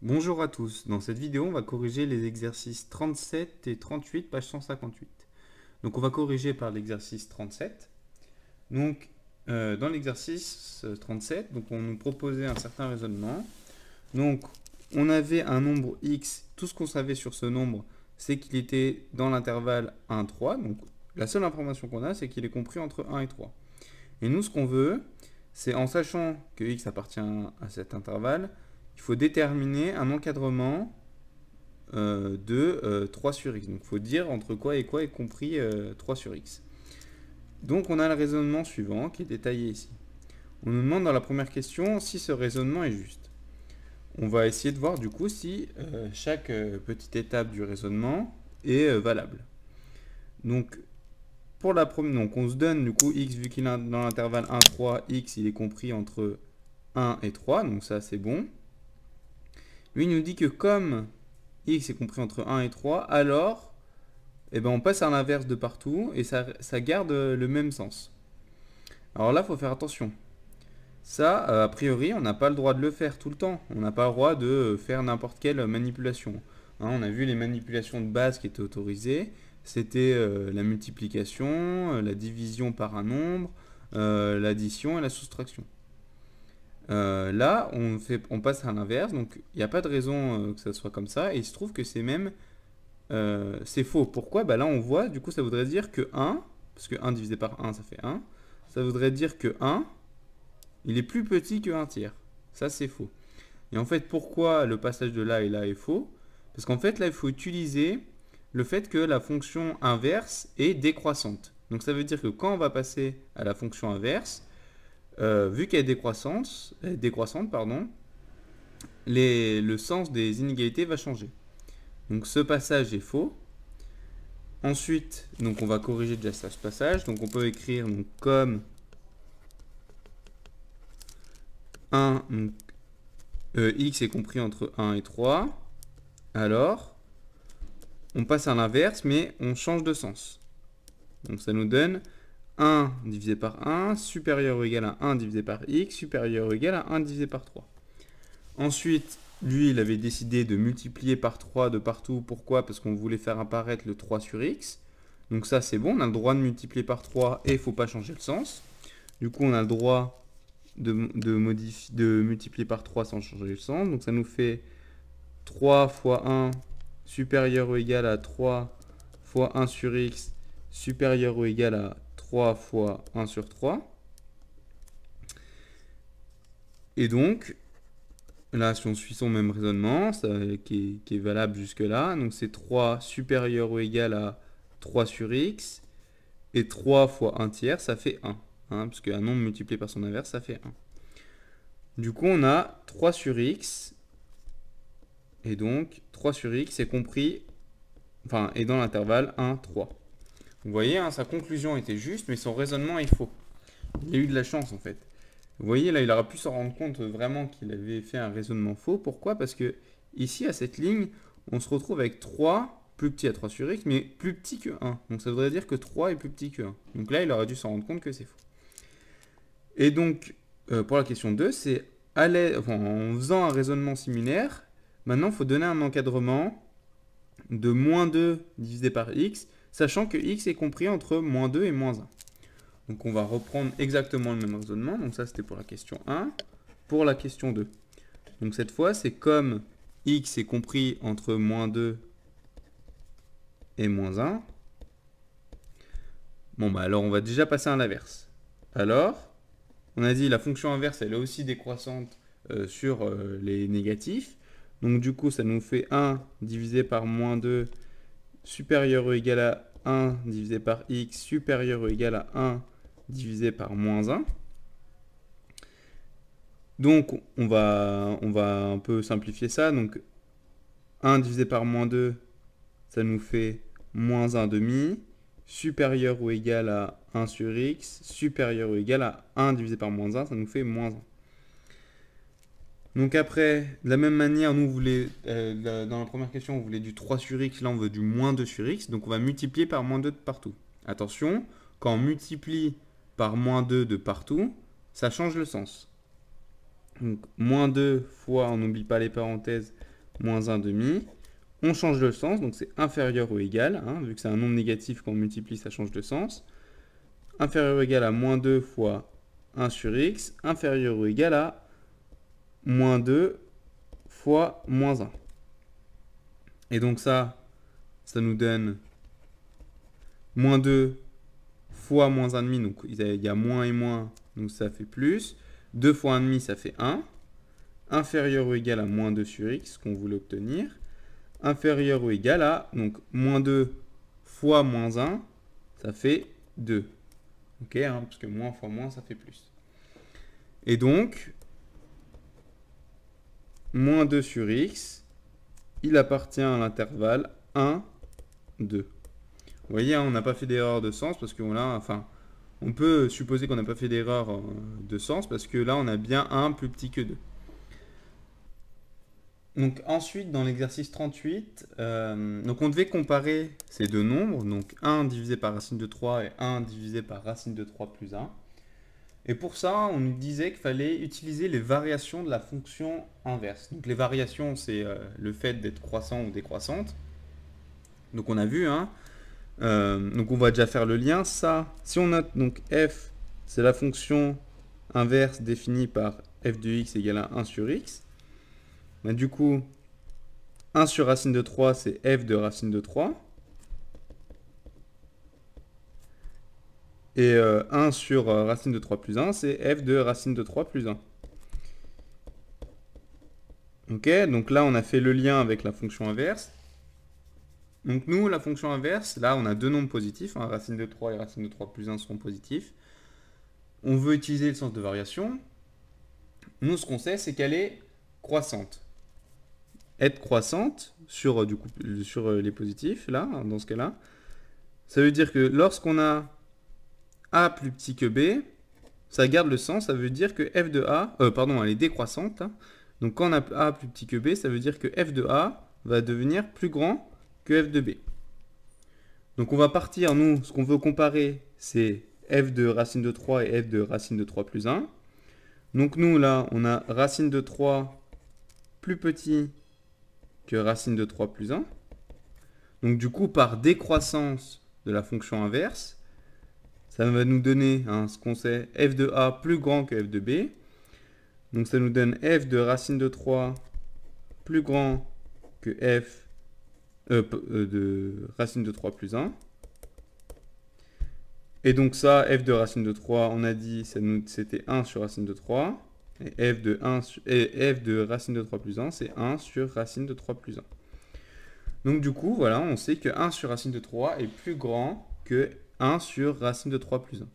Bonjour à tous, dans cette vidéo on va corriger les exercices 37 et 38, page 158. Donc on va corriger par l'exercice 37. Donc dans l'exercice 37, donc on nous proposait un certain raisonnement. Donc on avait un nombre x, tout ce qu'on savait sur ce nombre c'est qu'il était dans l'intervalle 1, 3. Donc la seule information qu'on a c'est qu'il est compris entre 1 et 3. Et nous ce qu'on veut, c'est en sachant que x appartient à cet intervalle, il faut déterminer un encadrement de 3 sur x. Donc il faut dire entre quoi est compris 3 sur x. Donc on a le raisonnement suivant qui est détaillé ici. On nous demande dans la première question si ce raisonnement est juste. On va essayer de voir du coup si chaque petite étape du raisonnement est valable. Donc pour la première, donc on se donne du coup x vu qu'il est dans l'intervalle 1, 3, x il est compris entre 1 et 3, donc ça c'est bon. Lui il nous dit que comme x est compris entre 1 et 3, alors on passe à l'inverse de partout et ça garde le même sens. Alors là, il faut faire attention. Ça, a priori, on n'a pas le droit de le faire tout le temps. On n'a pas le droit de faire n'importe quelle manipulation. On a vu les manipulations de base qui étaient autorisées. C'était la multiplication, la division par un nombre, l'addition et la soustraction. Là, on passe à l'inverse, donc il n'y a pas de raison que ça soit comme ça, et il se trouve que c'est même c'est faux. Pourquoi? Bah là, on voit, du coup, ça voudrait dire que 1, parce que 1 divisé par 1, ça fait 1, ça voudrait dire que 1, il est plus petit que 1 tiers. Ça, c'est faux. Et en fait, pourquoi le passage de là et là est faux? Parce qu'en fait, là, il faut utiliser le fait que la fonction inverse est décroissante. Donc ça veut dire que quand on va passer à la fonction inverse, vu qu'elle est décroissante, pardon, le sens des inégalités va changer. Donc ce passage est faux. Ensuite, donc on va corriger déjà ce passage. Donc on peut écrire donc, comme 1, donc, x est compris entre 1 et 3. Alors, on passe à l'inverse, mais on change de sens. Donc ça nous donne 1 divisé par 1 supérieur ou égal à 1 divisé par x supérieur ou égal à 1 divisé par 3. Ensuite, lui, il avait décidé de multiplier par 3 de partout. Pourquoi? Parce qu'on voulait faire apparaître le 3 sur x. Donc ça, c'est bon. On a le droit de multiplier par 3 et il ne faut pas changer le sens. Du coup, on a le droit de multiplier par 3 sans changer le sens. Donc ça nous fait 3 fois 1 supérieur ou égal à 3 fois 1 sur x supérieur ou égal à 3 fois 1 sur 3. Et donc, là, si on suit son même raisonnement, qui est valable jusque-là, donc c'est 3 supérieur ou égal à 3 sur x, et 3 fois 1 tiers, ça fait 1. Parce qu'un nombre multiplié par son inverse, ça fait 1. Du coup, on a 3 sur x, et donc 3 sur x est compris, est dans l'intervalle 1, 3. Vous voyez, sa conclusion était juste, mais son raisonnement est faux. Il a eu de la chance en fait. Vous voyez, là, il aurait pu s'en rendre compte vraiment qu'il avait fait un raisonnement faux. Pourquoi? Parce que ici, à cette ligne, on se retrouve avec 3 plus petit à 3 sur x, mais plus petit que 1. Donc ça voudrait dire que 3 est plus petit que 1. Donc là, il aurait dû s'en rendre compte que c'est faux. Et donc, pour la question 2, c'est en faisant un raisonnement similaire, maintenant, il faut donner un encadrement de moins 2 divisé par x, sachant que x est compris entre moins 2 et moins 1. Donc on va reprendre exactement le même raisonnement. Donc ça, c'était pour la question 1. Pour la question 2. Donc cette fois, c'est comme x est compris entre moins 2 et moins 1. Bon, bah alors on va déjà passer à l'inverse. Alors, on a dit la fonction inverse, elle est aussi décroissante sur les négatifs. Donc du coup, ça nous fait 1 divisé par moins 2 supérieur ou égal à 1 divisé par x supérieur ou égal à 1 divisé par moins 1. Donc, on va un peu simplifier ça. Donc, 1 divisé par moins 2, ça nous fait moins 1 demi, supérieur ou égal à 1 sur x, supérieur ou égal à 1 divisé par moins 1, ça nous fait moins 1. Donc après, de la même manière, nous, dans la première question, on voulait du 3 sur x, là on veut du moins 2 sur x, donc on va multiplier par moins 2 de partout. Attention, quand on multiplie par moins 2 de partout, ça change le sens. Donc moins 2 fois, on n'oublie pas les parenthèses, moins 1 demi. On change de sens, donc c'est inférieur ou égal. Hein, vu que c'est un nombre négatif, quand on multiplie, ça change de sens. Inférieur ou égal à moins 2 fois 1 sur x. Inférieur ou égal à moins 2 fois moins 1. Et donc ça nous donne moins 2 fois moins 1,5. Donc il y a moins et moins, donc ça fait plus. 2 fois 1,5, ça fait 1. Inférieur ou égal à moins 2 sur x, qu'on voulait obtenir. Inférieur ou égal à, donc, moins 2 fois moins 1, ça fait 2. Ok, hein, parce que moins fois moins, ça fait plus. Et donc, moins 2 sur x, il appartient à l'intervalle 1, 2. Vous voyez, hein, on n'a pas fait d'erreur de sens, parce qu'on a, enfin, on peut supposer qu'on n'a pas fait d'erreur de sens, parce que là, on a bien 1 plus petit que 2. Donc ensuite, dans l'exercice 38, donc on devait comparer ces deux nombres, donc 1 divisé par racine de 3 et 1 divisé par racine de 3 plus 1. Et pour ça, on nous disait qu'il fallait utiliser les variations de la fonction inverse. Donc les variations, c'est le fait d'être croissant ou décroissante. Donc on a vu, hein. Donc on va déjà faire le lien. Ça, si on note donc f, c'est la fonction inverse définie par f de x égale à 1 sur x. Ben, du coup, 1 sur racine de 3, c'est f de racine de 3. Et 1 sur racine de 3 plus 1, c'est f de racine de 3 plus 1. Ok, donc là, on a fait le lien avec la fonction inverse. Donc nous, la fonction inverse, là, on a deux nombres positifs. Hein, racine de 3 et racine de 3 plus 1 seront positifs. On veut utiliser le sens de variation. Nous, ce qu'on sait, c'est qu'elle est croissante. Être croissante sur, du coup, sur les positifs, là, dans ce cas-là, ça veut dire que lorsqu'on a a plus petit que b, ça garde le sens, ça veut dire que f de a, pardon, elle est décroissante. Hein. Donc quand on a a plus petit que b, ça veut dire que f de a va devenir plus grand que f de b. Donc on va partir, nous, ce qu'on veut comparer, c'est f de racine de 3 et f de racine de 3 plus 1. Donc nous, là, on a racine de 3 plus petit que racine de 3 plus 1. Donc du coup, par décroissance de la fonction inverse, ça va nous donner hein, ce qu'on sait, f de a plus grand que f de b. Donc ça nous donne f de racine de 3 plus grand que f de racine de 3 plus 1. Et donc ça, f de racine de 3, on a dit, c'était 1 sur racine de 3. Et f de racine de 3 plus 1, c'est 1 sur racine de 3 plus 1. Donc du coup, voilà, on sait que 1 sur racine de 3 est plus grand que 1 sur racine de 3 plus 1.